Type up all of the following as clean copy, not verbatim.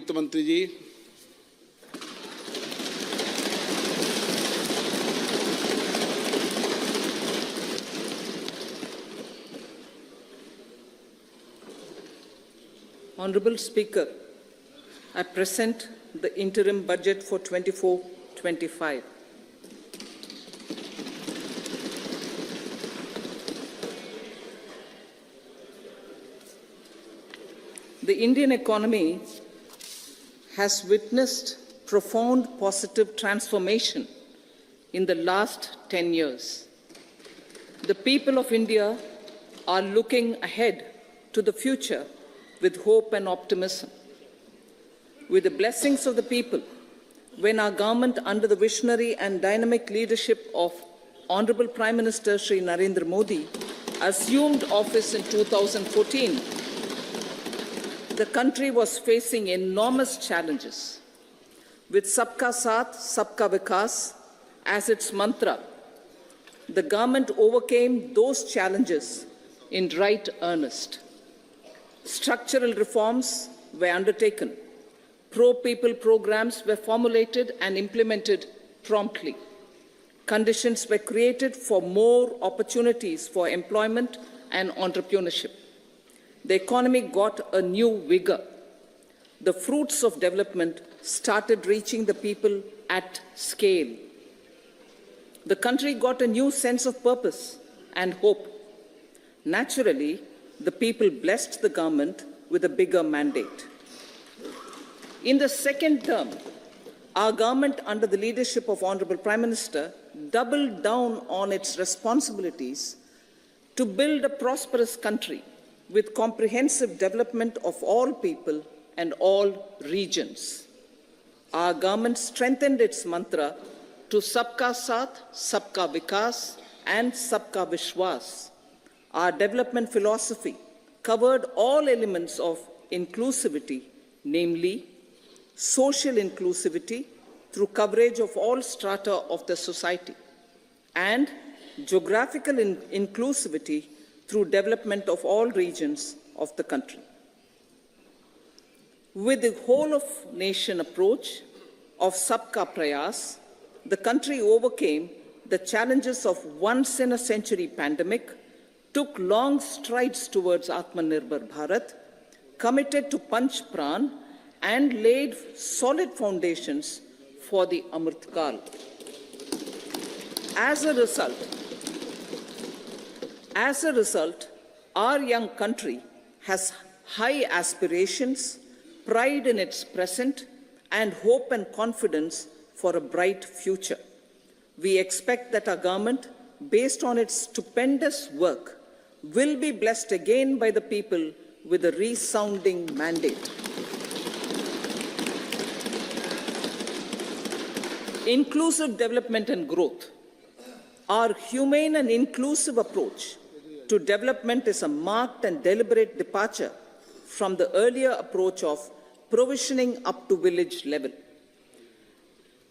वित्त मंत्री जी, Honorable Speaker, I present the interim budget for 24-25. The Indian economy has witnessed profound positive transformation in the last 10 years. The people of India are looking ahead to the future with hope and optimism. With the blessings of the people, when our government, under the visionary and dynamic leadership of Honorable Prime Minister Shri Narendra Modi, assumed office in 2014, the country was facing enormous challenges. With Sabka Saath, Sabka Vikas as its mantra, the government overcame those challenges in right earnest. Structural reforms were undertaken. Pro-people programs were formulated and implemented promptly. Conditions were created for more opportunities for employment and entrepreneurship. The economy got a new vigor. The fruits of development started reaching the people at scale. The country got a new sense of purpose and hope. Naturally, the people blessed the government with a bigger mandate. In the second term, our government, under the leadership of Honorable Prime Minister, doubled down on its responsibilities to build a prosperous country with comprehensive development of all people and all regions. Our government strengthened its mantra to Sabka Saath, Sabka Vikas and Sabka Vishwas. Our development philosophy covered all elements of inclusivity, namely social inclusivity through coverage of all strata of the society, and geographical inclusivity through development of all regions of the country. With the whole of nation approach of Sabka Prayas, the country overcame the challenges of once in a century pandemic, took long strides towards Atmanirbhar Bharat, committed to Panch Pran, and laid solid foundations for the Amrit Kal. As a result, our young country has high aspirations, pride in its present, and hope and confidence for a bright future. We expect that our government, based on its stupendous work, will be blessed again by the people with a resounding mandate. Inclusive development and growth. Our humane and inclusive approach to development is a marked and deliberate departure from the earlier approach of provisioning up to village level.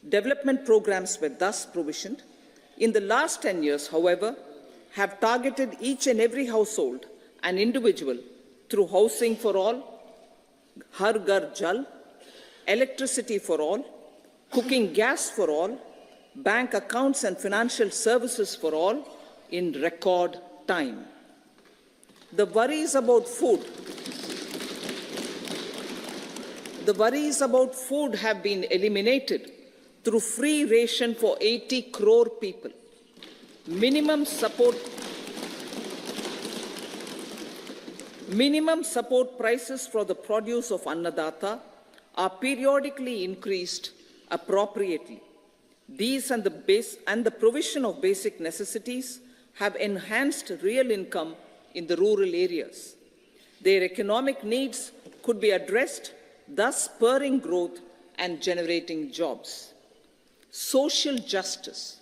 Development programs were thus provisioned. In the last 10 years, however, have targeted each and every household and individual through housing for all, Har Ghar Jal, electricity for all, cooking gas for all, bank accounts and financial services for all in record time. The worries about food have been eliminated through free ration for 80 crore people. Minimum support prices for the produce of Annadata are periodically increased appropriately. These and the provision of basic necessities have enhanced real income in the rural areas. Their economic needs could be addressed, thus spurring growth and generating jobs. Social justice.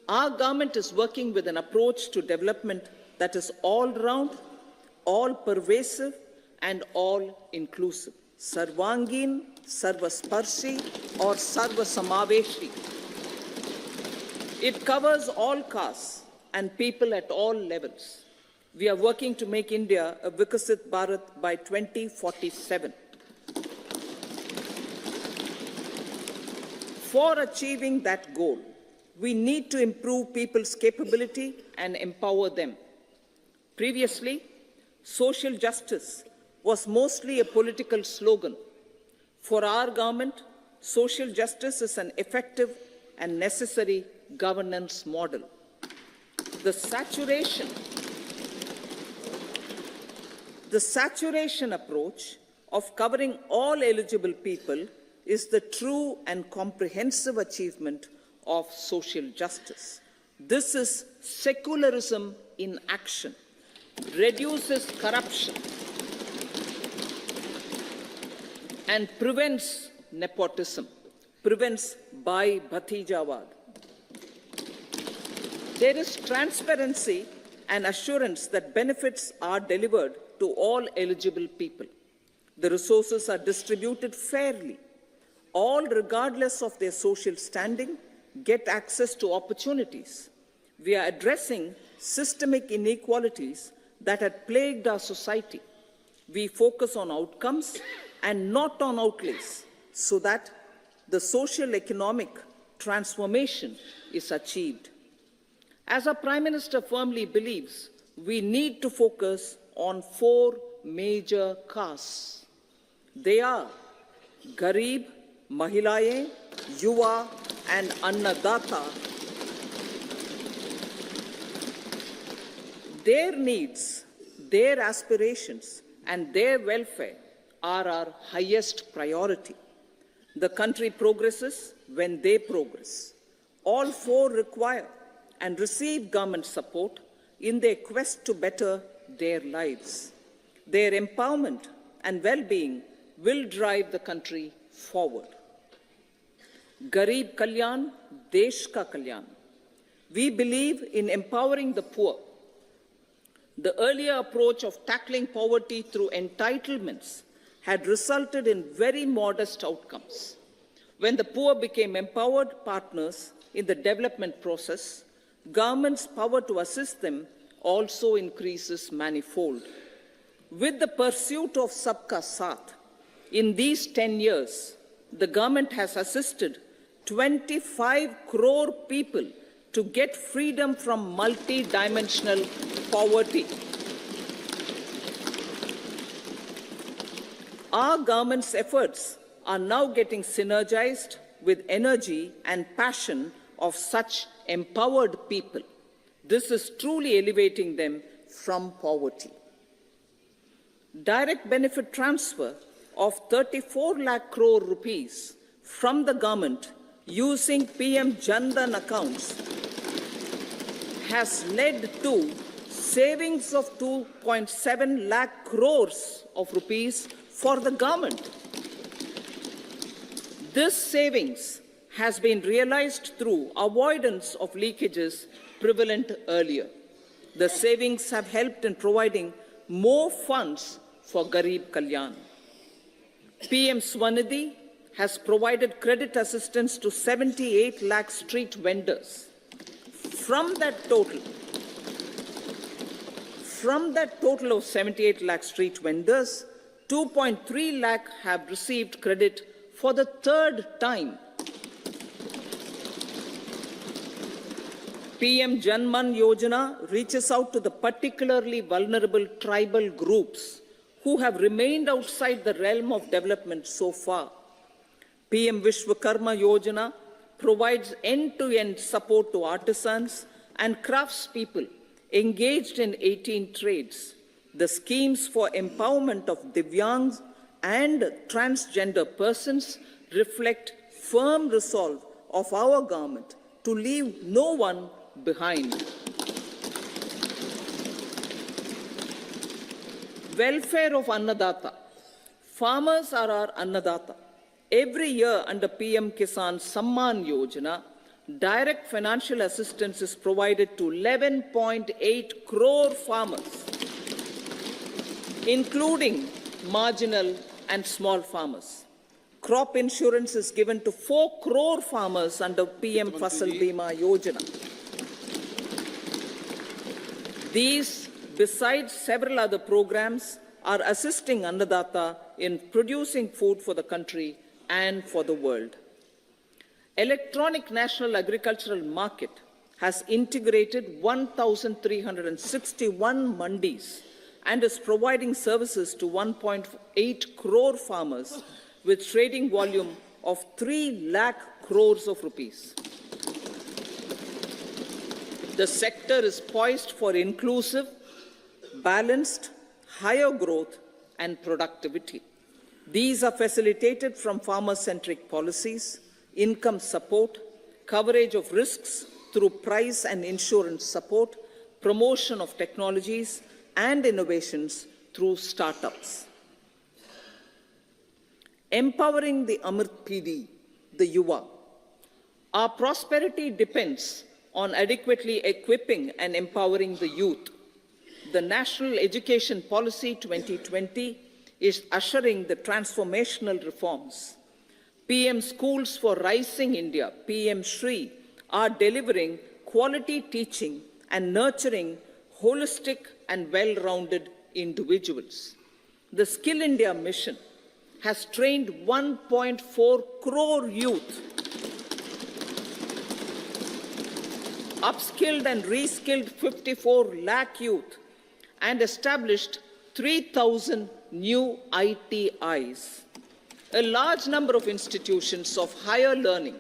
Our government is working with an approach to development that is all-round, all-pervasive, and all-inclusive. Sarvangin, Sarvasparshi, or Sarvasamaveshi. It covers all castes and people at all levels. We are working to make India a Vikasit Bharat by 2047. For achieving that goal, we need to improve people's capability and empower them. Previously, social justice was mostly a political slogan. For our government, social justice is an effective and necessary governance model. The saturation approach of covering all eligible people is the true and comprehensive achievement of social justice. This is secularism in action, reduces corruption, and prevents nepotism, prevents Bhai Bhatijawad. There is transparency and assurance that benefits are delivered to all eligible people. The resources are distributed fairly. All, regardless of their social standing, get access to opportunities. We are addressing systemic inequalities that had plagued our society. We focus on outcomes and not on outlays, so that the social economic transformation is achieved. As our Prime Minister firmly believes, we need to focus on 4 major castes. They are Garib, Mahilaye, Yuva, and Annadata. Their needs, their aspirations, and their welfare are our highest priority. The country progresses when they progress. All 4 require and receive government support in their quest to better their lives. Their empowerment and well-being will drive the country forward. Garib Kalyan, Desh Ka Kalyan. We believe in empowering the poor. The earlier approach of tackling poverty through entitlements had resulted in very modest outcomes. When the poor became empowered partners in the development process, government's power to assist them also increases manifold. With the pursuit of Sabka Saath, in these 10 years, the government has assisted 25 crore people to get freedom from multi-dimensional poverty. Our government's efforts are now getting synergized with energy and passion of such empowered people. This is truly elevating them from poverty. Direct benefit transfer of 34 lakh crore rupees from the government using PM Jan Dhan accounts has led to savings of 2.7 lakh crores of rupees for the government. This savings has been realized through avoidance of leakages prevalent earlier. The savings have helped in providing more funds for Garib Kalyan. PM Swanidhi has provided credit assistance to 78 lakh street vendors. From that total of 78 lakh street vendors, 2.3 lakh have received credit for the 3rd time. PM Janman Yojana reaches out to the particularly vulnerable tribal groups who have remained outside the realm of development so far. PM Vishwakarma Yojana provides end-to-end support to artisans and craftspeople engaged in 18 trades. The schemes for empowerment of Divyangs and transgender persons reflect firm resolve of our government to leave no one behind. Welfare of Annadata. Farmers are our Annadata. Every year under PM Kisan Samman Yojana, direct financial assistance is provided to 11.8 crore farmers, including marginal and small farmers. Crop insurance is given to 4 crore farmers under PM Fasal Bima Yojana. These, besides several other programs, are assisting Annadata in producing food for the country and for the world. Electronic National Agricultural Market has integrated 1,361 mandis and is providing services to 1.8 crore farmers with trading volume of 3 lakh crores of rupees. The sector is poised for inclusive, balanced, higher growth and productivity. These are facilitated from farmer-centric policies, income support, coverage of risks through price and insurance support, promotion of technologies and innovations through startups. Empowering the Amrit PD, the Yuva. Our prosperity depends on adequately equipping and empowering the youth. The National Education Policy 2020 is ushering the transformational reforms. PM Schools for Rising India, PM Shri, are delivering quality teaching and nurturing holistic and well-rounded individuals. The Skill India mission has trained 1.4 crore youth, upskilled and reskilled 54 lakh youth, and established 3,000 new ITIs. A large number of institutions of higher learning,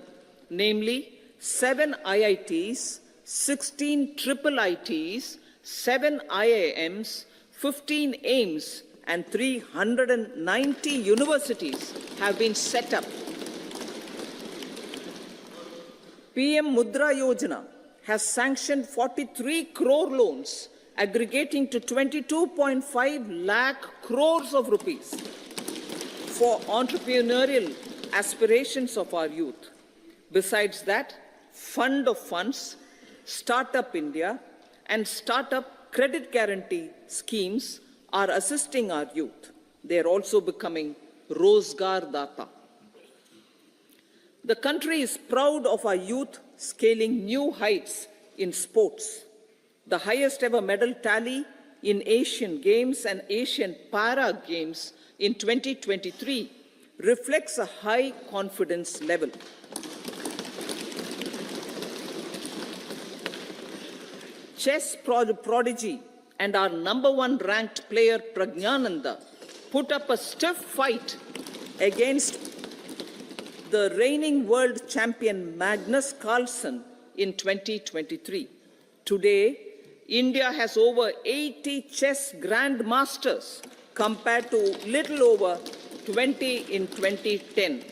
namely 7 IITs, 16 triple ITs, 7 IIMs, 15 AIMS, and 390 universities have been set up. PM Mudra Yojana has sanctioned 43 crore loans aggregating to 22.5 lakh crores of rupees for entrepreneurial aspirations of our youth. Besides that, Fund of Funds, Startup India, and Startup Credit Guarantee schemes are assisting our youth. They are also becoming Rozgar Data. The country is proud of our youth scaling new heights in sports. The highest ever medal tally in Asian Games and Asian Para Games in 2023 reflects a high confidence level. Chess prodigy and our #1 ranked player Pragnananda put up a stiff fight against the reigning world champion Magnus Carlsen in 2023. Today, India has over 80 chess grandmasters compared to little over 20 in 2010.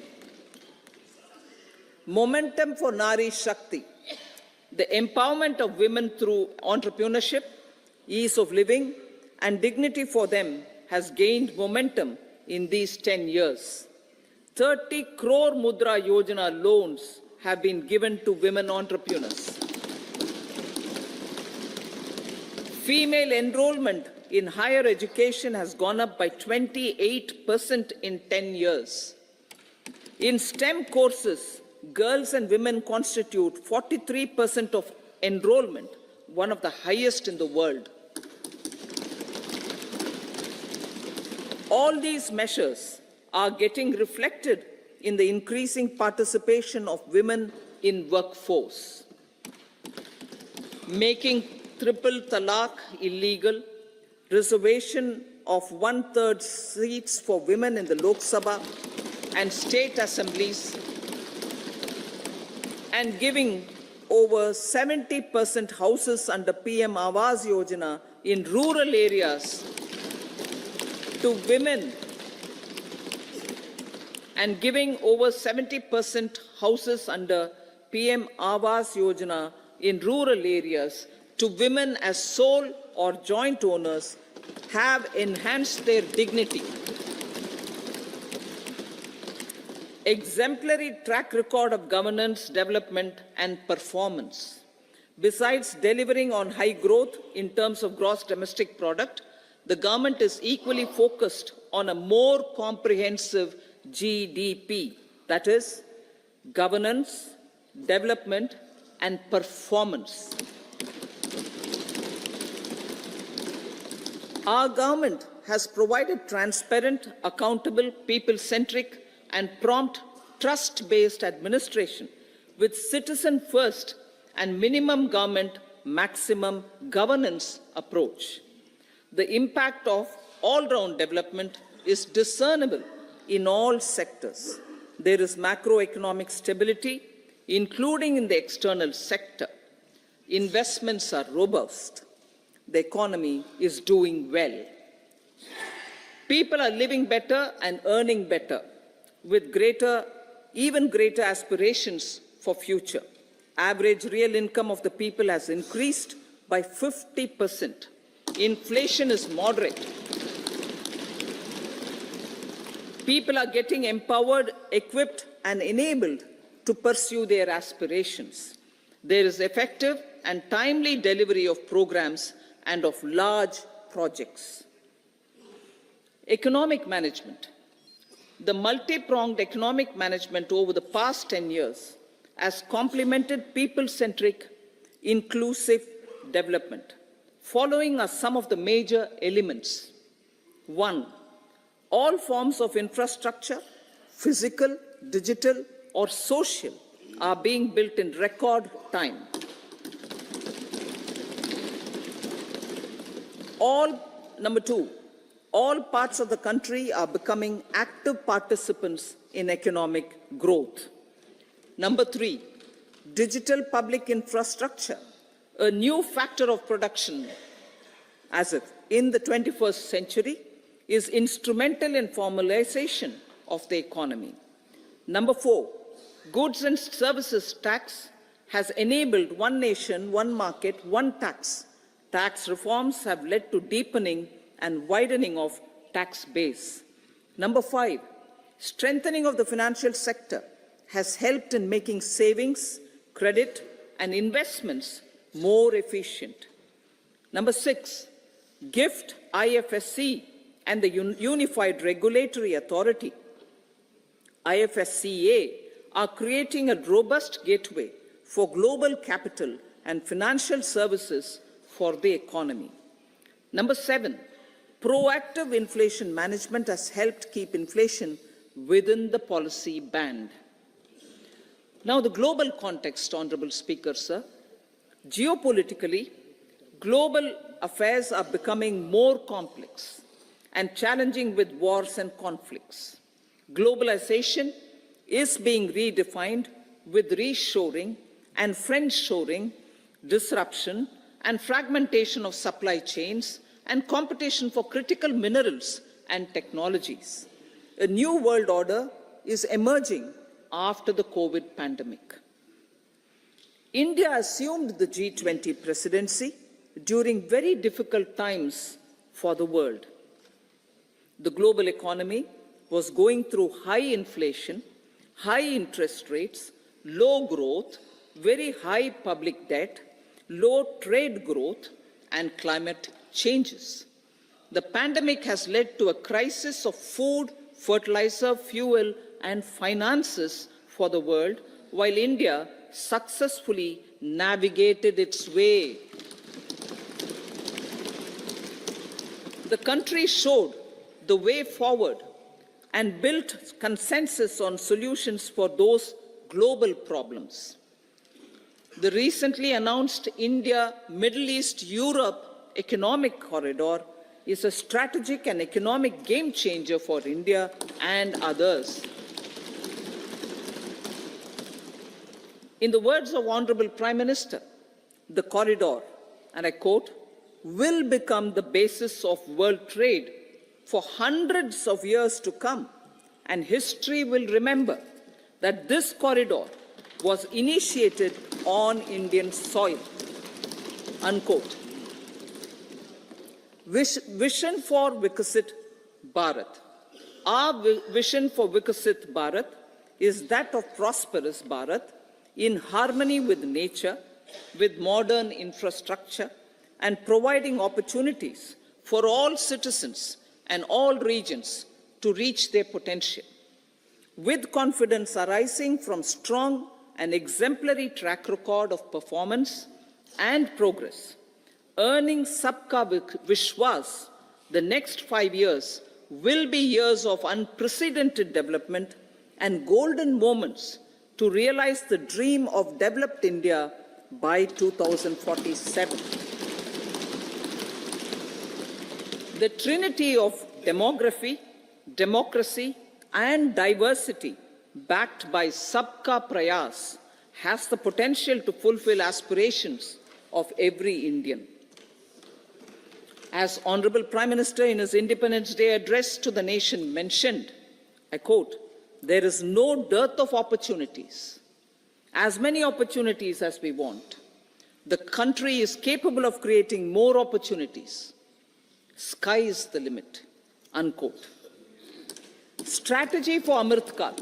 Momentum for Nari Shakti. The empowerment of women through entrepreneurship, ease of living, and dignity for them has gained momentum in these 10 years. 30 crore Mudra Yojana loans have been given to women entrepreneurs. Female enrollment in higher education has gone up by 28% in 10 years. In STEM courses, girls and women constitute 43% of enrollment, one of the highest in the world. All these measures are getting reflected in the increasing participation of women in workforce. Making triple talaq illegal, reservation of 1/3 seats for women in the Lok Sabha and state assemblies, and giving over 70% houses under PM Awas Yojana in rural areas to women, and giving over 70% houses under PM Awas Yojana in rural areas to women as sole or joint owners have enhanced their dignity. Exemplary track record of governance, development, and performance. Besides delivering on high growth in terms of gross domestic product, the government is equally focused on a more comprehensive GDP, that is, governance, development, and performance. Our government has provided transparent, accountable, people-centric, and prompt, trust-based administration with citizen first and minimum government, maximum governance approach. The impact of all-round development is discernible in all sectors. There is macroeconomic stability, including in the external sector. Investments are robust. The economy is doing well. People are living better and earning better, with even greater aspirations for future. Average real income of the people has increased by 50%. Inflation is moderate. People are getting empowered, equipped, and enabled to pursue their aspirations. There is effective and timely delivery of programs and of large projects. Economic management. The multi-pronged economic management over the past 10 years has complemented people-centric, inclusive development. Following are some of the major elements. 1. All forms of infrastructure, physical, digital, or social, are being built in record time. Number 2, all parts of the country are becoming active participants in economic growth. Number 3, digital public infrastructure, a new factor of production as if in the 21st century, is instrumental in formalization of the economy. Number 4, goods and services tax has enabled one nation, one market, one tax. Tax reforms have led to deepening and widening of tax base. Number 5, strengthening of the financial sector has helped in making savings, credit, and investments more efficient. Number 6, GIFT, IFSC, and the Unified Regulatory Authority, IFSCA, are creating a robust gateway for global capital and financial services for the economy. Number 7, proactive inflation management has helped keep inflation within the policy band. Now, the global context, Honorable Speaker, sir. Geopolitically, global affairs are becoming more complex and challenging with wars and conflicts. Globalization is being redefined with reshoring and friendshoring, disruption and fragmentation of supply chains, and competition for critical minerals and technologies. A new world order is emerging after the COVID pandemic. India assumed the G20 presidency during very difficult times for the world. The global economy was going through high inflation, high interest rates, low growth, very high public debt, low trade growth, and climate changes. The pandemic has led to a crisis of food, fertilizer, fuel, and finances for the world, while India successfully navigated its way. The country showed the way forward and built consensus on solutions for those global problems. The recently announced India-Middle East-Europe economic corridor is a strategic and economic game changer for India and others. In the words of Honorable Prime Minister, the corridor, and I quote, will become the basis of world trade for hundreds of years to come, and history will remember that this corridor was initiated on Indian soil, unquote. Vision for Vikasit Bharat. Our vision for Vikasit Bharat is that of prosperous Bharat in harmony with nature, with modern infrastructure, and providing opportunities for all citizens and all regions to reach their potential. With confidence arising from strong and exemplary track record of performance and progress, earning Sabka Vishwas, the next 5 years will be years of unprecedented development and golden moments to realize the dream of developed India by 2047. The trinity of demography, democracy, and diversity, backed by Sabka Prayas, has the potential to fulfill aspirations of every Indian. As Honorable Prime Minister in his Independence Day address to the nation mentioned, I quote, "There is no dearth of opportunities, as many opportunities as we want. The country is capable of creating more opportunities. Sky is the limit," unquote. Strategy for Amrit Kal.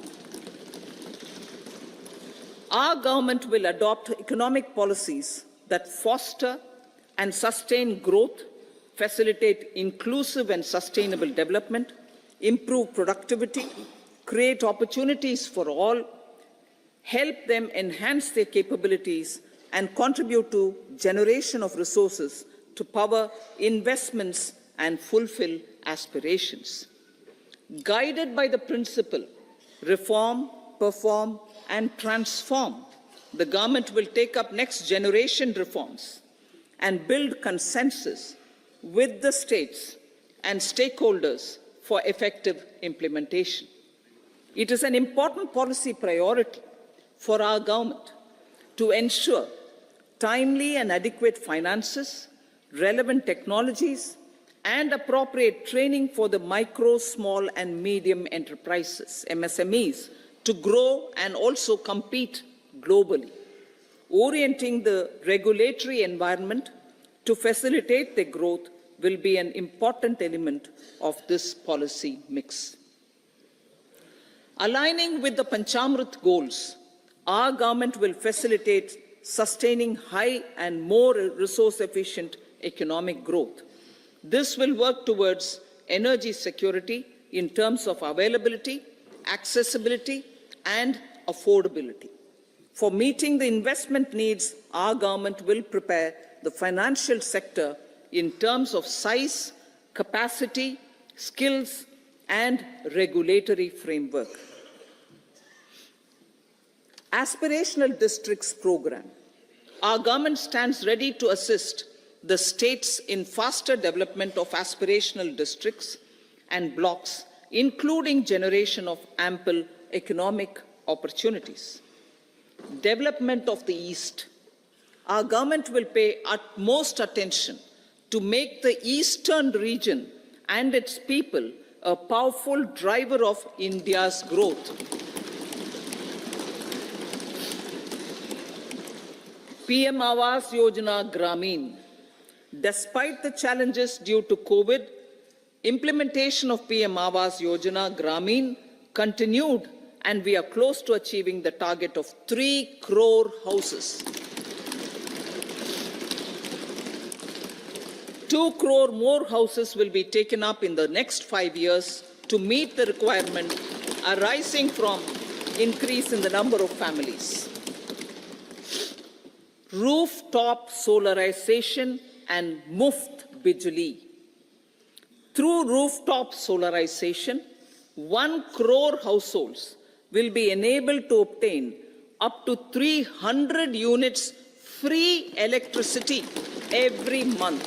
Our government will adopt economic policies that foster and sustain growth, facilitate inclusive and sustainable development, improve productivity, create opportunities for all, help them enhance their capabilities, and contribute to generation of resources to power investments and fulfill aspirations. Guided by the principle, reform, perform, and transform, the government will take up next generation reforms and build consensus with the states and stakeholders for effective implementation. It is an important policy priority for our government to ensure timely and adequate finances, relevant technologies, and appropriate training for the micro, small, and medium enterprises, MSMEs, to grow and also compete globally. Orienting the regulatory environment to facilitate their growth will be an important element of this policy mix. Aligning with the Panchamrit goals, our government will facilitate sustaining high and more resource-efficient economic growth. This will work towards energy security in terms of availability, accessibility, and affordability. For meeting the investment needs, our government will prepare the financial sector in terms of size, capacity, skills, and regulatory framework. Aspirational Districts Program. Our government stands ready to assist the states in faster development of aspirational districts and blocks, including generation of ample economic opportunities. Development of the East. Our government will pay utmost attention to make the eastern region and its people a powerful driver of India's growth. PM Awas Yojana Gramin. Despite the challenges due to COVID, implementation of PM Awas Yojana Gramin continued, and we are close to achieving the target of 3 crore houses. 2 crore more houses will be taken up in the next 5 years to meet the requirement arising from increase in the number of families. Rooftop solarization and Muft Bijli. Through rooftop solarization, 1 crore households will be enabled to obtain up to 300 units free electricity every month.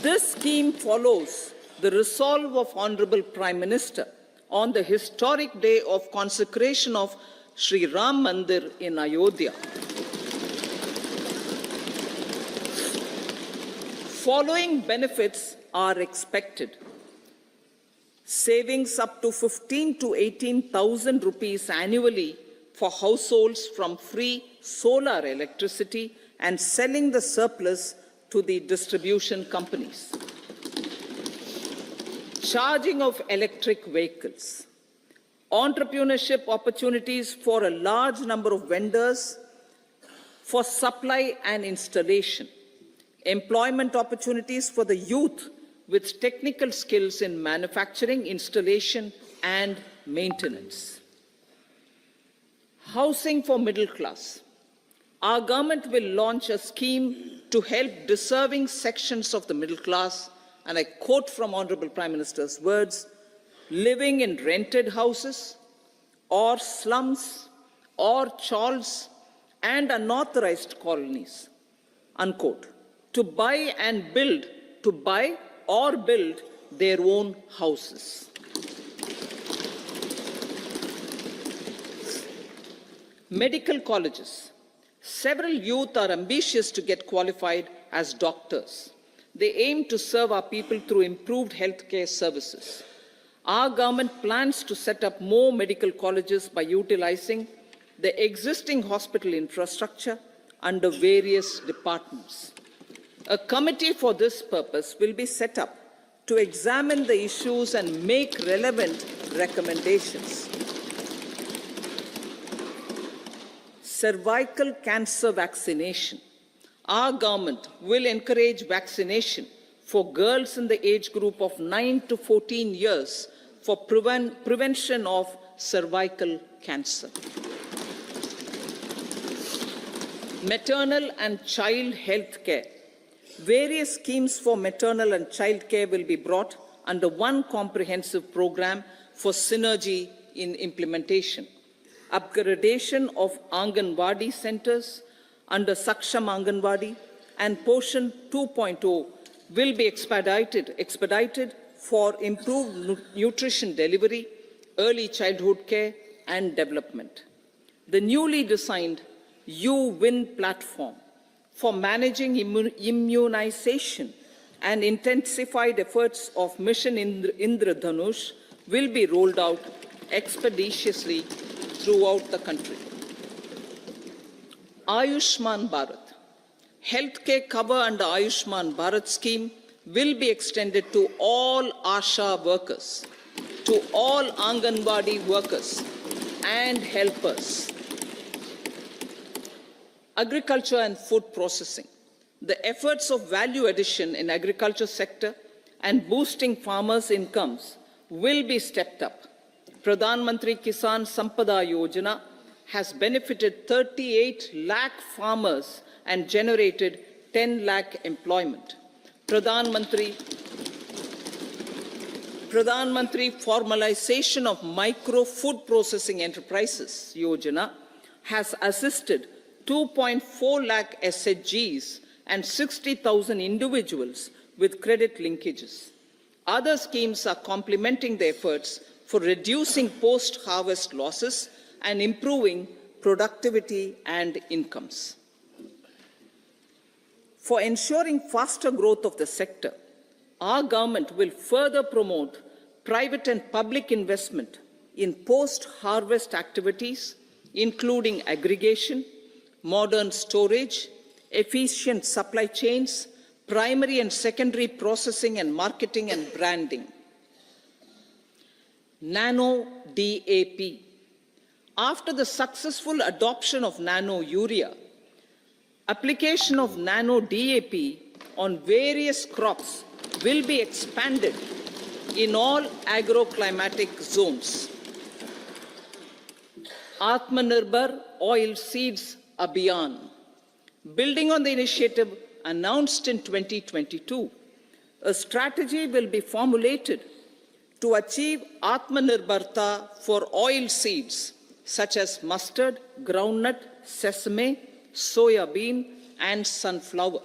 This scheme follows the resolve of Honorable Prime Minister on the historic day of consecration of Sri Ram Mandir in Ayodhya. Following benefits are expected. Savings up to 15,000 to 18,000 rupees annually for households from free solar electricity and selling the surplus to the distribution companies. Charging of electric vehicles. Entrepreneurship opportunities for a large number of vendors for supply and installation. Employment opportunities for the youth with technical skills in manufacturing, installation, and maintenance. Housing for middle class. Our government will launch a scheme to help deserving sections of the middle class, and I quote from Honorable Prime Minister's words, living in rented houses or slums or chawls and unauthorized colonies, unquote, to buy or build their own houses. Medical colleges. Several youth are ambitious to get qualified as doctors. They aim to serve our people through improved healthcare services. Our government plans to set up more medical colleges by utilizing the existing hospital infrastructure under various departments. A committee for this purpose will be set up to examine the issues and make relevant recommendations. Cervical cancer vaccination. Our government will encourage vaccination for girls in the age group of 9 to 14 years for prevention of cervical cancer. Maternal and child health care. Various schemes for maternal and child care will be brought under one comprehensive program for synergy in implementation. Upgradation of Anganwadi centers under Saksham Anganwadi and Poshan 2.0 will be expedited for improved nutrition delivery, early childhood care and development. The newly designed U-Win platform for managing immunization and intensified efforts of Mission Indradhanush will be rolled out expeditiously throughout the country. Ayushman Bharat. Healthcare cover under Ayushman Bharat scheme will be extended to all ASHA workers, to all Anganwadi workers and helpers. Agriculture and food processing. The efforts of value addition in agriculture sector and boosting farmers' incomes will be stepped up. Pradhan Mantri Kisan Sampada Yojana has benefited 38 lakh farmers and generated 10 lakh employment. Pradhan Mantri Formalization of Micro Food Processing Enterprises Yojana has assisted 2.4 lakh SHGs and 60,000 individuals with credit linkages. Other schemes are complementing the efforts for reducing post-harvest losses and improving productivity and incomes. For ensuring faster growth of the sector, our government will further promote private and public investment in post-harvest activities, including aggregation, modern storage, efficient supply chains, primary and secondary processing and marketing and branding. Nano DAP. After the successful adoption of nano urea, application of nano DAP on various crops will be expanded in all agroclimatic zones. Atmanirbhar Oilseeds Abhiyan. Building on the initiative announced in 2022, a strategy will be formulated to achieve Atmanirbharta for oil seeds such as mustard, groundnut, sesame, soya bean, and sunflower.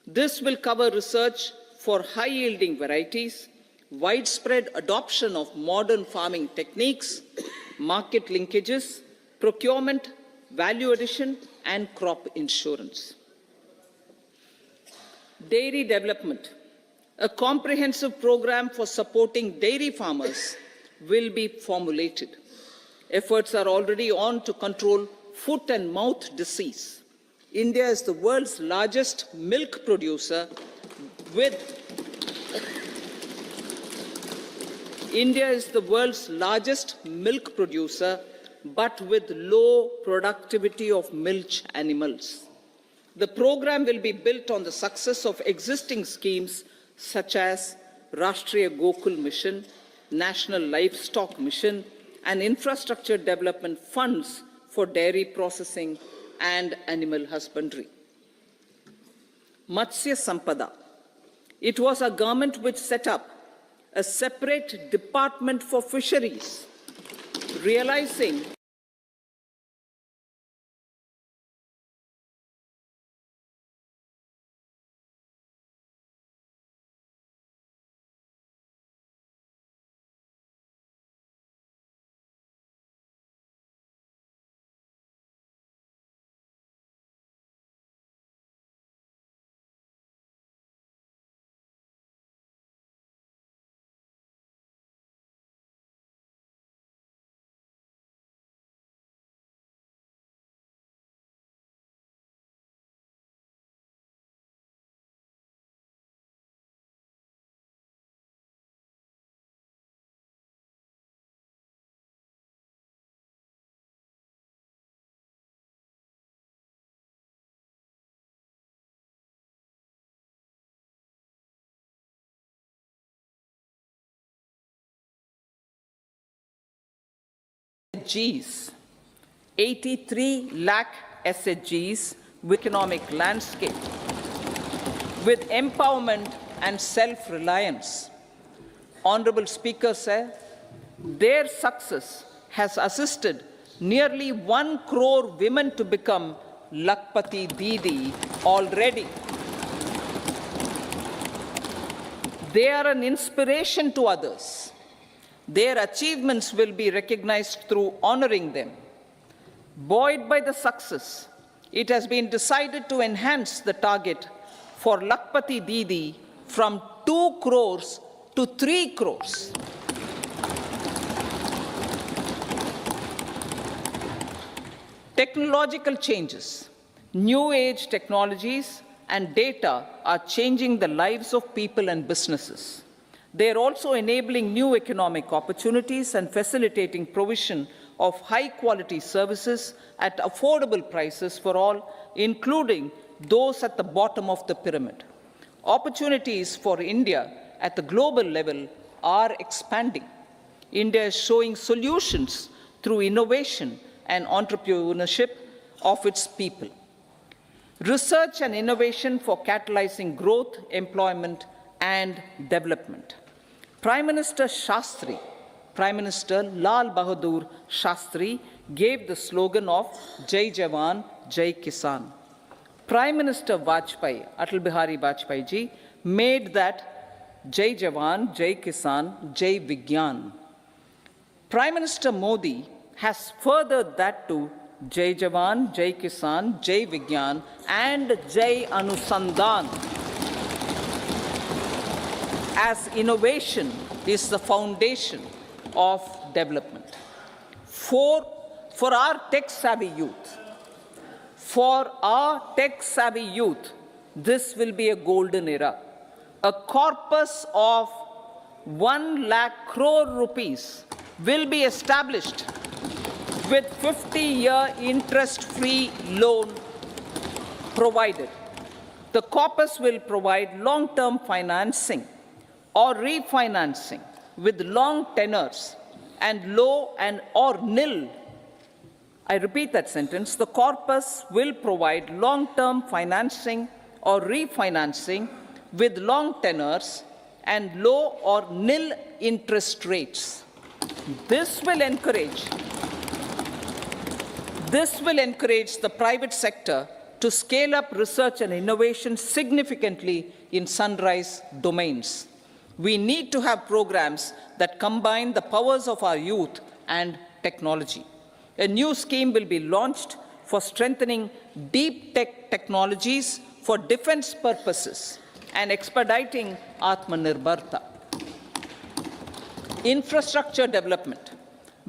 This will cover research for high-yielding varieties, widespread adoption of modern farming techniques, market linkages, procurement, value addition, and crop insurance. Dairy development. A comprehensive program for supporting dairy farmers will be formulated. Efforts are already on to control foot and mouth disease. India is the world's largest milk producer but with low productivity of milch animals. The program will be built on the success of existing schemes such as Rashtriya Gokul Mission, National Livestock Mission, and infrastructure development funds for dairy processing and animal husbandry. Matsya Sampada. It was our government which set up a separate department for fisheries realizing SHGs, 83 lakh SHGs with economic landscape, with empowerment and self-reliance. Honorable Speaker, sir, their success has assisted nearly 1 crore women to become Lakpati Didi already. They are an inspiration to others. Their achievements will be recognized through honoring them. Buoyed by the success, it has been decided to enhance the target for Lakpati Didi from 2 crores to 3 crores. Technological changes, new age technologies, and data are changing the lives of people and businesses. They are also enabling new economic opportunities and facilitating provision of high-quality services at affordable prices for all, including those at the bottom of the pyramid. Opportunities for India at the global level are expanding. India is showing solutions through innovation and entrepreneurship of its people. Research and innovation for catalyzing growth, employment, and development. Prime Minister Shastri, Prime Minister Lal Bahadur Shastri gave the slogan of Jai Jawan, Jai Kisan. Prime Minister Vajpayee, Atal Bihari Vajpayee ji, made that Jai Jawan, Jai Kisan, Jai Vigyan. Prime Minister Modi has furthered that to Jai Jawan, Jai Kisan, Jai Vigyan, and Jai Anusandhan, as innovation is the foundation of development. For our tech-savvy youth, this will be a golden era. A corpus of 1 lakh crore rupees will be established with 50-year interest-free loan provided. The corpus will provide long-term financing or refinancing with long tenors and low and or nil. I repeat that sentence. The corpus will provide long-term financing or refinancing with long tenors and low or nil interest rates. This will encourage the private sector to scale up research and innovation significantly in sunrise domains. We need to have programs that combine the powers of our youth and technology. A new scheme will be launched for strengthening deep tech technologies for defense purposes and expediting Atmanirbharta. Infrastructure development.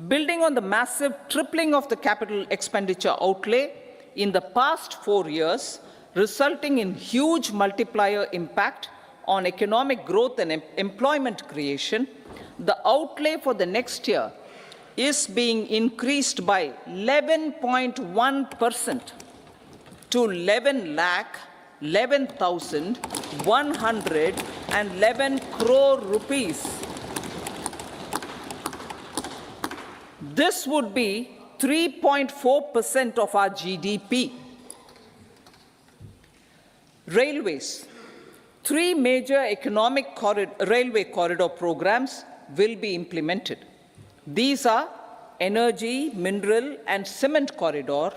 Building on the massive tripling of the capital expenditure outlay in the past 4 years, resulting in huge multiplier impact on economic growth and employment creation, the outlay for the next year is being increased by 11.1% to 11,11,111 crore rupees. This would be 3.4% of our GDP. Railways. 3 major railway corridor programs will be implemented. These are energy, mineral, and cement corridor.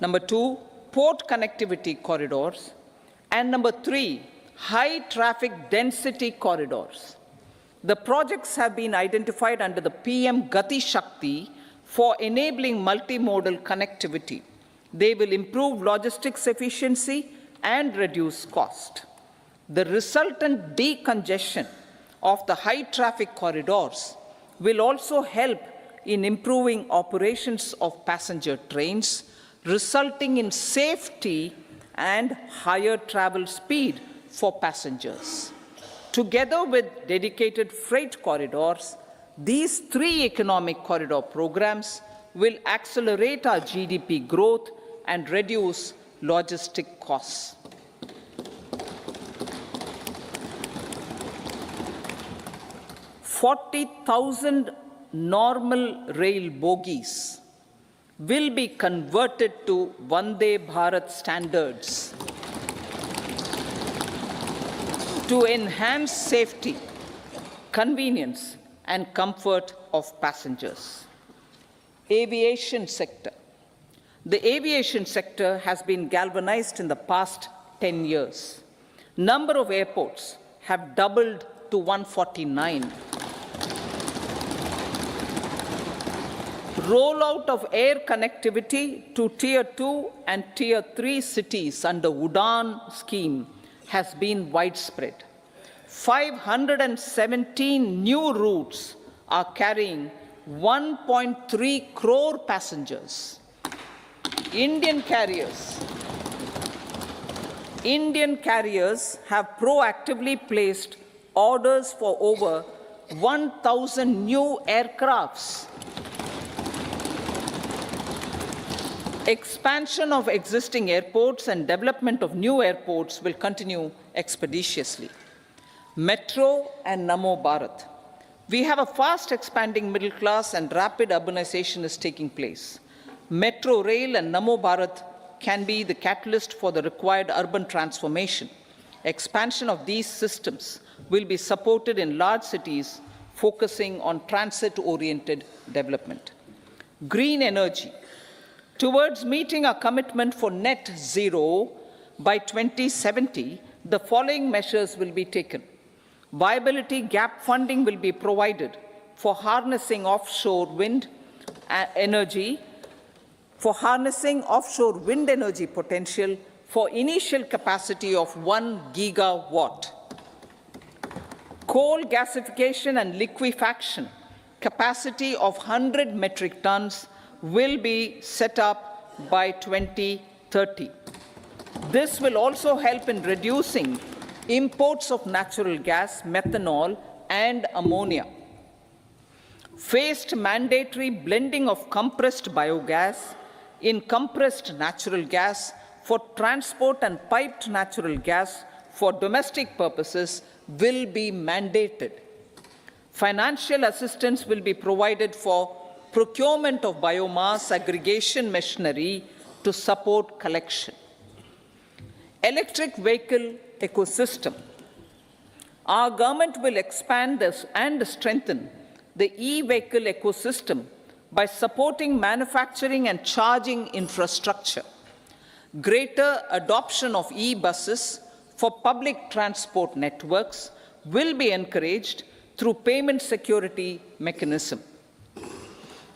Number 2, port connectivity corridors. And number 3, high traffic density corridors. The projects have been identified under the PM Gati Shakti for enabling multimodal connectivity. They will improve logistics efficiency and reduce cost. The resultant decongestion of the high traffic corridors will also help in improving operations of passenger trains, resulting in safety and higher travel speed for passengers. Together with dedicated freight corridors, these 3 economic corridor programs will accelerate our GDP growth and reduce logistic costs. "40,000 normal rail bogies will be converted to Vande Bharat standards to enhance safety, convenience, and comfort of passengers." Aviation sector. The aviation sector has been galvanized in the past 10 years. Number of airports have doubled to 149. Rollout of air connectivity to Tier 2 and Tier 3 cities under UDAN scheme has been widespread. 517 new routes are carrying 1.3 crore passengers. Indian carriers have proactively placed orders for over 1,000 new aircrafts. Expansion of existing airports and development of new airports will continue expeditiously. Metro and Namo Bharat. We have a fast expanding middle class and rapid urbanization is taking place. Metro rail and Namo Bharat can be the catalyst for the required urban transformation. Expansion of these systems will be supported in large cities, focusing on transit-oriented development. Green energy. Towards meeting our commitment for net zero by 2070, the following measures will be taken. Viability gap funding will be provided for harnessing offshore wind energy potential for initial capacity of 1 gigawatt. Coal gasification and liquefaction capacity of 100 metric tons will be set up by 2030. This will also help in reducing imports of natural gas, methanol, and ammonia. Phased mandatory blending of compressed biogas in compressed natural gas for transport and piped natural gas for domestic purposes will be mandated. Financial assistance will be provided for procurement of biomass aggregation machinery to support collection. Electric vehicle ecosystem. Our government will expand this and strengthen the e-vehicle ecosystem by supporting manufacturing and charging infrastructure. Greater adoption of e-buses for public transport networks will be encouraged through payment security mechanism.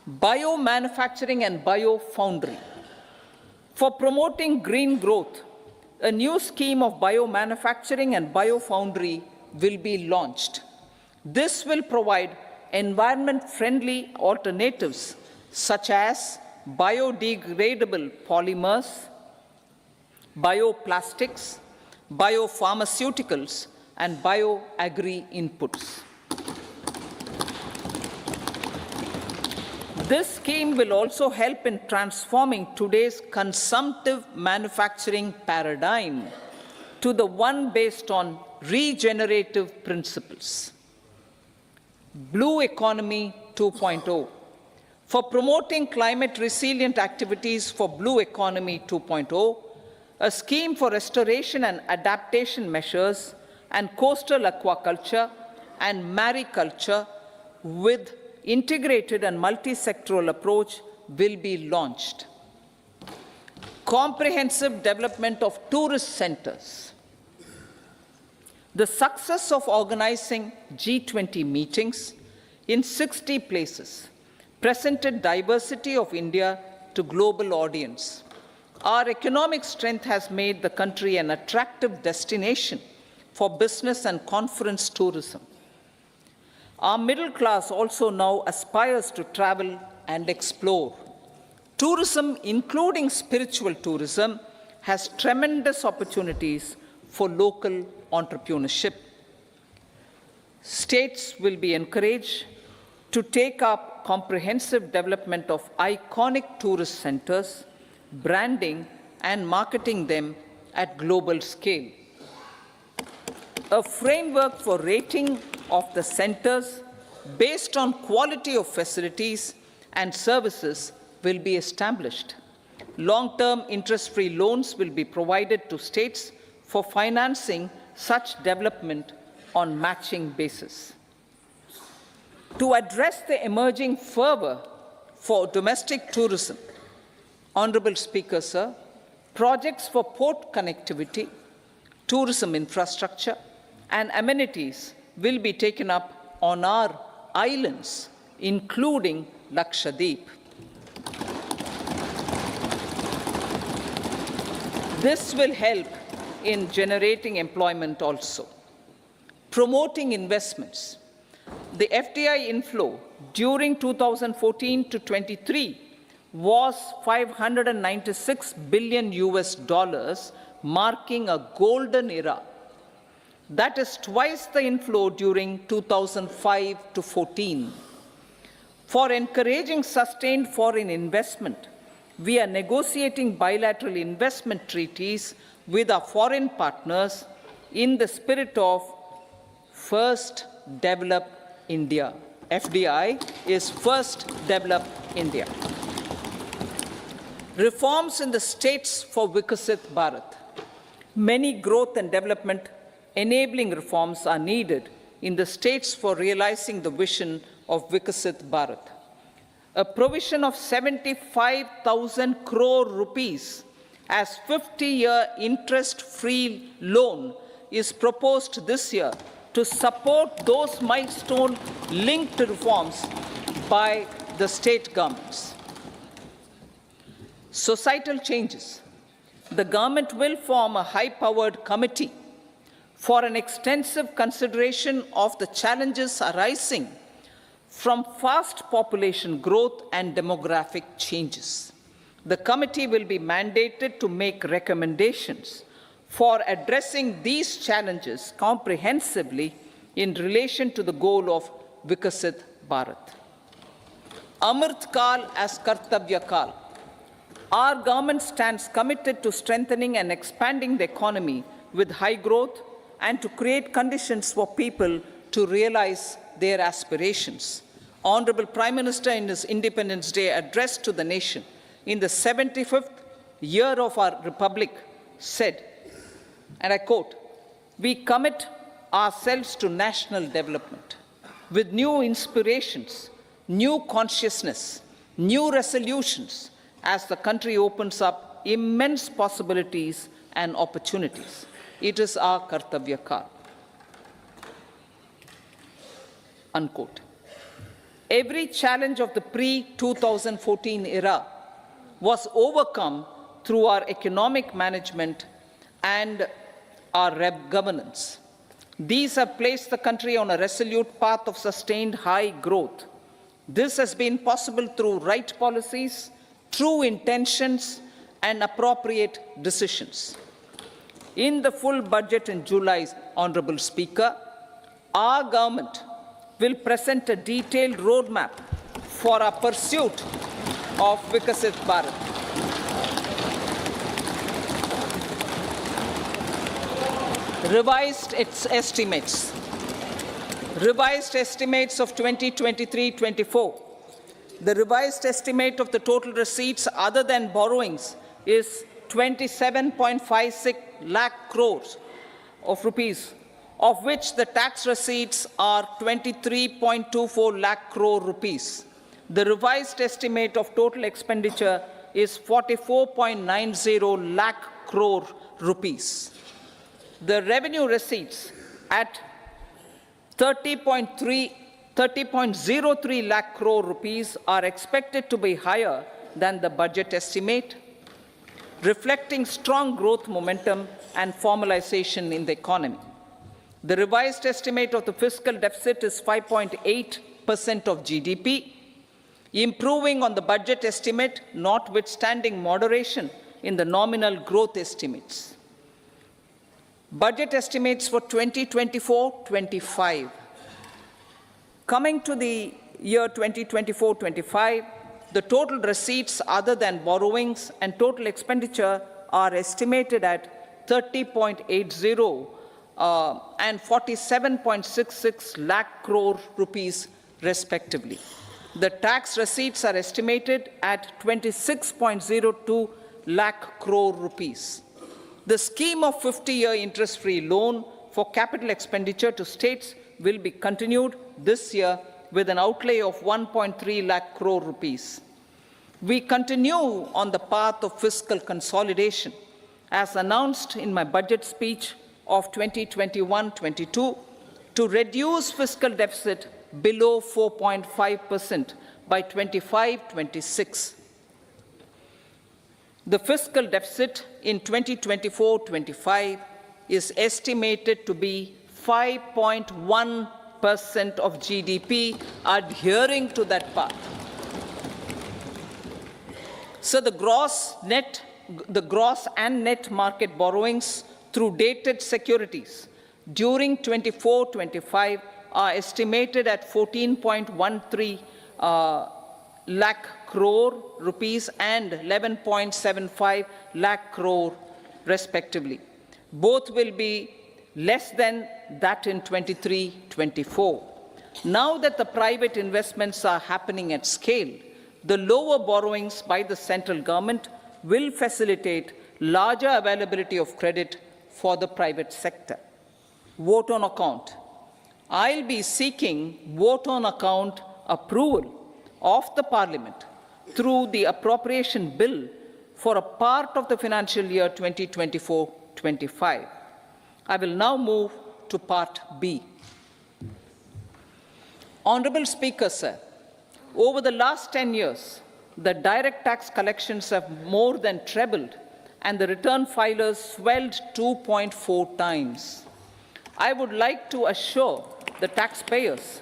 Biomanufacturing and biofoundry. For promoting green growth, a new scheme of biomanufacturing and biofoundry will be launched. This will provide environment-friendly alternatives such as biodegradable polymers, bioplastics, biopharmaceuticals, and bioagri inputs. This scheme will also help in transforming today's consumptive manufacturing paradigm to the one based on regenerative principles. Blue Economy 2.0. For promoting climate-resilient activities for Blue Economy 2.0, a scheme for restoration and adaptation measures and coastal aquaculture and mariculture with integrated and multi-sectoral approach will be launched. Comprehensive development of tourist centers. The success of organizing G20 meetings in 60 places presented diversity of India to global audience. Our economic strength has made the country an attractive destination for business and conference tourism. Our middle class also now aspires to travel and explore. Tourism, including spiritual tourism, has tremendous opportunities for local entrepreneurship. States will be encouraged to take up comprehensive development of iconic tourist centers, branding and marketing them at global scale. A framework for rating of the centers based on quality of facilities and services will be established. Long-term interest-free loans will be provided to states for financing such development on matching basis. To address the emerging fervor for domestic tourism, Honorable Speaker, sir, projects for port connectivity, tourism infrastructure, and amenities will be taken up on our islands, including Lakshadweep. This will help in generating employment also. Promoting investments. The FDI inflow during 2014 to 23 was $596 billion US, marking a golden era. That is twice the inflow during 2005 to 14. For encouraging sustained foreign investment, we are negotiating bilateral investment treaties with our foreign partners in the spirit of First Develop India. FDI is First Develop India. Reforms in the states for Vikasit Bharat. Many growth and development enabling reforms are needed in the states for realizing the vision of Vikasit Bharat. A provision of 75,000 crore rupees as 50-year interest-free loan is proposed this year to support those milestone-linked reforms by the state governments. Societal changes. The government will form a high-powered committee for an extensive consideration of the challenges arising from fast population growth and demographic changes. The committee will be mandated to make recommendations for addressing these challenges comprehensively in relation to the goal of Vikasit Bharat. Amrit Kal as Kartavya Kal. Our government stands committed to strengthening and expanding the economy with high growth and to create conditions for people to realize their aspirations. Honorable Prime Minister, in his Independence Day address to the nation in the 75th year of our Republic, said, and I quote, "We commit ourselves to national development with new inspirations, new consciousness, new resolutions as the country opens up immense possibilities and opportunities. It is our Kartavya Kal." Unquote. Every challenge of the pre-2014 era was overcome through our economic management and our governance. These have placed the country on a resolute path of sustained high growth. This has been possible through right policies, true intentions, and appropriate decisions. In the full budget in July, Honorable Speaker, our government will present a detailed roadmap for our pursuit of Vikasit Bharat. Revised estimates of 2023-24. The revised estimate of the total receipts other than borrowings is 27.56 lakh crores of rupees, of which the tax receipts are 23.24 lakh crore rupees. The revised estimate of total expenditure is 44.90 lakh crore rupees. The revenue receipts at 30.03 lakh crore rupees are expected to be higher than the budget estimate, reflecting strong growth momentum and formalization in the economy. The revised estimate of the fiscal deficit is 5.8% of GDP, improving on the budget estimate, notwithstanding moderation in the nominal growth estimates. Budget estimates for 2024-25. Coming to the year 2024-25, the total receipts other than borrowings and total expenditure are estimated at 30.80 and 47.66 lakh crore rupees respectively. The tax receipts are estimated at 26.02 lakh crore rupees. The scheme of 50-year interest-free loan for capital expenditure to states will be continued this year with an outlay of 1.3 lakh crore rupees. We continue on the path of fiscal consolidation, as announced in my budget speech of 2021-22, to reduce fiscal deficit below 4.5% by 25-26. The fiscal deficit in 2024-25 is estimated to be 5.1% of GDP, adhering to that path. So the gross and net market borrowings through dated securities during 24-25 are estimated at 14.13 lakh crore rupees and 11.75 lakh crore respectively. Both will be less than that in 23-24. Now that the private investments are happening at scale, the lower borrowings by the central government will facilitate larger availability of credit for the private sector. Vote on account. I'll be seeking vote on account approval of the Parliament through the appropriation bill for a part of the financial year 2024-25. I will now move to Part B. Honourable Speaker, sir, over the last 10 years, the direct tax collections have more than trebled and the return filers swelled 2.4 times. I would like to assure the taxpayers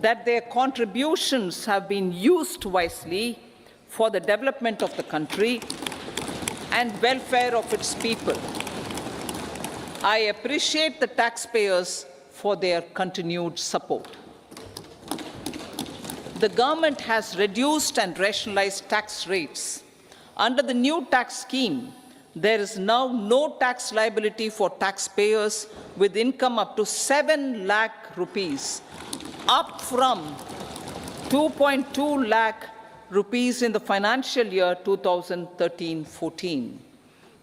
that their contributions have been used wisely for the development of the country and welfare of its people. I appreciate the taxpayers for their continued support. The government has reduced and rationalized tax rates. Under the new tax scheme, there is now no tax liability for taxpayers with income up to 7 lakh rupees, up from 2.2 lakh rupees in the financial year 2013-14.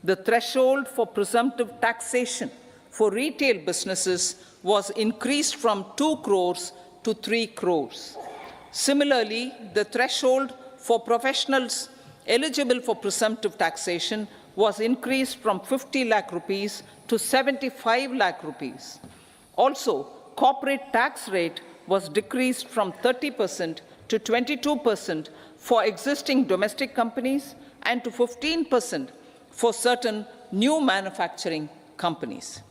The threshold for presumptive taxation for retail businesses was increased from 2 crores to 3 crores. Similarly, the threshold for professionals eligible for presumptive taxation was increased from 50 lakh rupees to 75 lakh rupees. Also, corporate tax rate was decreased from 30% to 22% for existing domestic companies and to 15% for certain new manufacturing companies.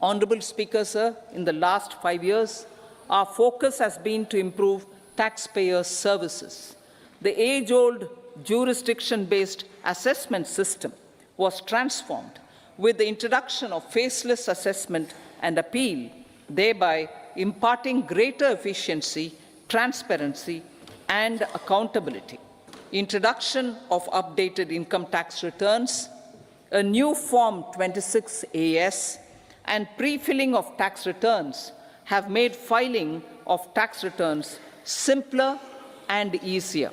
Honourable Speaker, sir, in the last 5 years, our focus has been to improve taxpayer services. The age-old jurisdiction-based assessment system was transformed with the introduction of faceless assessment and appeal, thereby imparting greater efficiency, transparency, and accountability. Introduction of updated income tax returns, a new Form 26AS, and pre-filling of tax returns have made filing of tax returns simpler and easier.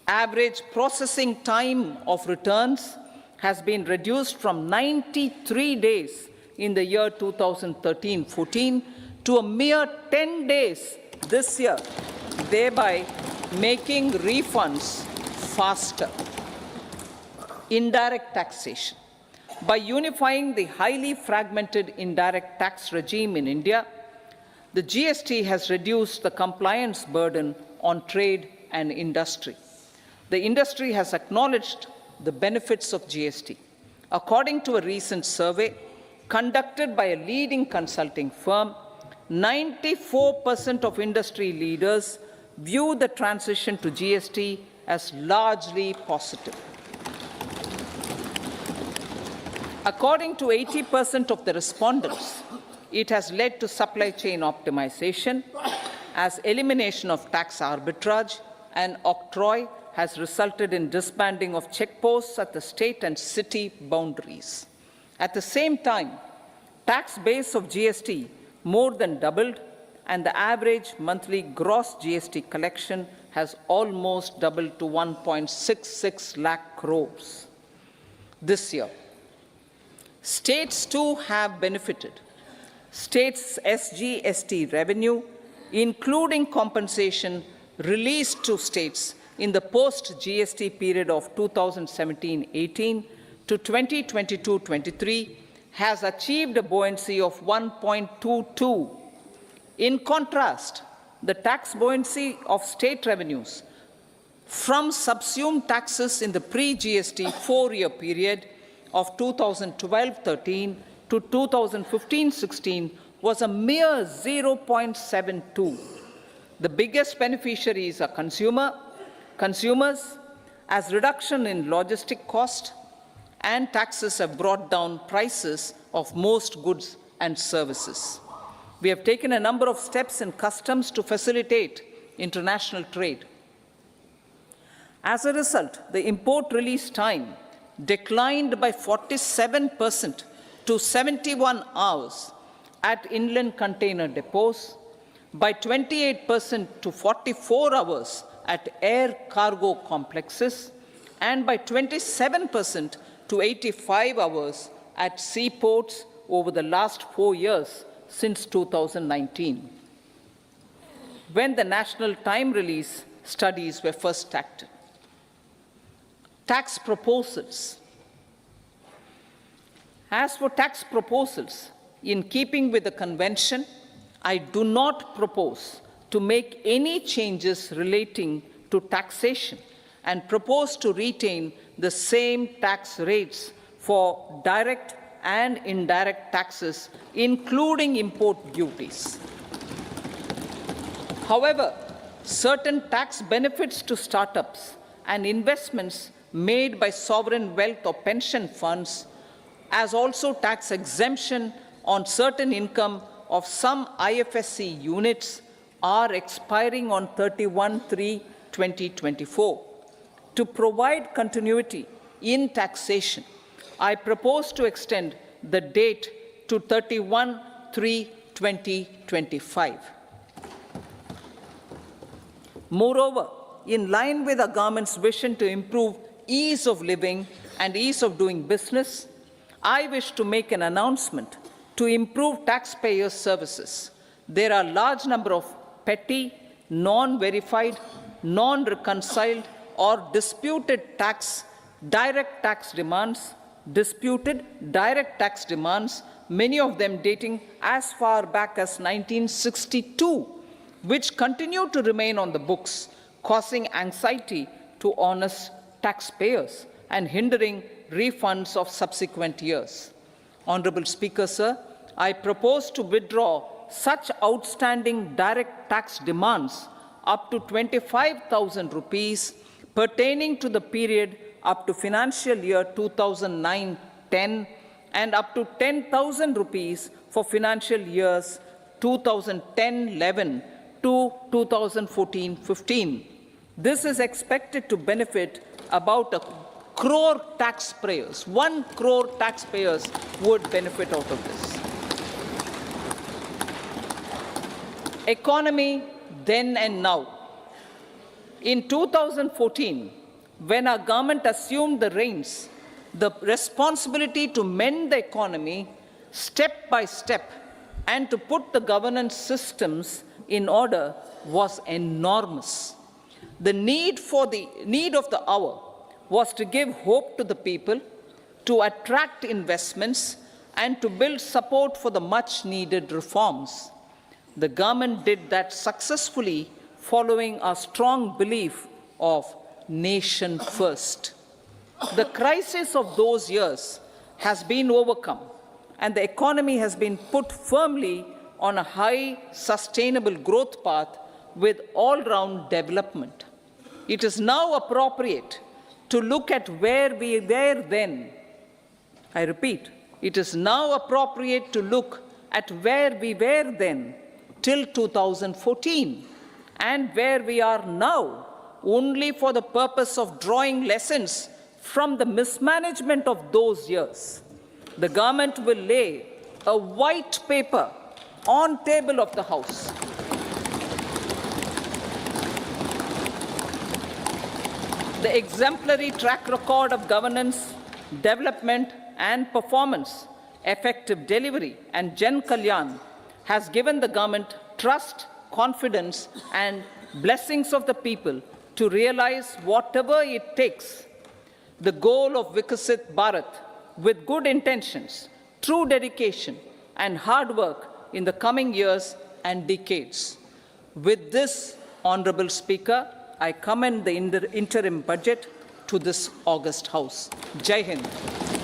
Average processing time of returns has been reduced from 93 days in the year 2013-14 to a mere 10 days this year, thereby making refunds faster. Indirect taxation. By unifying the highly fragmented indirect tax regime in India, the GST has reduced the compliance burden on trade and industry. The industry has acknowledged the benefits of GST. According to a recent survey conducted by a leading consulting firm, 94% of industry leaders view the transition to GST as largely positive. According to 80% of the respondents, it has led to supply chain optimization, as elimination of tax arbitrage and octroi has resulted in disbanding of checkposts at the state and city boundaries. At the same time, tax base of GST more than doubled, and the average monthly gross GST collection has almost doubled to 1.66 lakh crores this year. States too have benefited. States' SGST revenue, including compensation released to states in the post-GST period of 2017-18 to 2022-23, has achieved a buoyancy of 1.22. In contrast, the tax buoyancy of state revenues from subsumed taxes in the pre-GST four-year period of 2012-13 to 2015-16 was a mere 0.72. The biggest beneficiaries are consumers, as reduction in logistic cost and taxes have brought down prices of most goods and services. We have taken a number of steps in customs to facilitate international trade. As a result, the import release time declined by 47% to 71 hours at inland container depots, by 28% to 44 hours at air cargo complexes, and by 27% to 85 hours at seaports over the last 4 years since 2019, when the national time release studies were first acted. Tax proposals. As for tax proposals, in keeping with the convention, I do not propose to make any changes relating to taxation and propose to retain the same tax rates for direct and indirect taxes, including import duties. However, certain tax benefits to startups and investments made by sovereign wealth or pension funds, as also tax exemption on certain income of some IFSC units, are expiring on 31/3/2024. To provide continuity in taxation, I propose to extend the date to 31/3/2025. Moreover, in line with the government's vision to improve ease of living and ease of doing business, I wish to make an announcement to improve taxpayers' services. There are a large number of petty, non-verified, non-reconciled, or disputed direct tax demands, many of them dating as far back as 1962, which continue to remain on the books, causing anxiety to honest taxpayers and hindering refunds of subsequent years. Honorable Speaker, sir, I propose to withdraw such outstanding direct tax demands up to 25,000 rupees pertaining to the period up to financial year 2009-10 and up to 10,000 rupees for financial years 2010-11 to 2014-15. This is expected to benefit about 1 crore taxpayers. 1 crore taxpayers would benefit out of this. Economy then and now. In 2014, when our government assumed the reins, the responsibility to mend the economy step by step, and to put the governance systems in order was enormous. The need of the hour was to give hope to the people, to attract investments, and to build support for the much-needed reforms. The government did that successfully, following a strong belief of nation first. The crisis of those years has been overcome, and the economy has been put firmly on a high, sustainable growth path with all-round development. It is now appropriate to look at where we were then. I repeat, it is now appropriate to look at where we were then till 2014 and where we are now, only for the purpose of drawing lessons from the mismanagement of those years. The government will lay a white paper on table of the House. The exemplary track record of governance, development and performance, effective delivery and Jan Kalyan has given the government trust, confidence and blessings of the people to realize whatever it takes. The goal of Vikasit Bharat with good intentions, true dedication and hard work in the coming years and decades. With this, Honorable Speaker, I commend the interim budget to this august House. Jai Hind.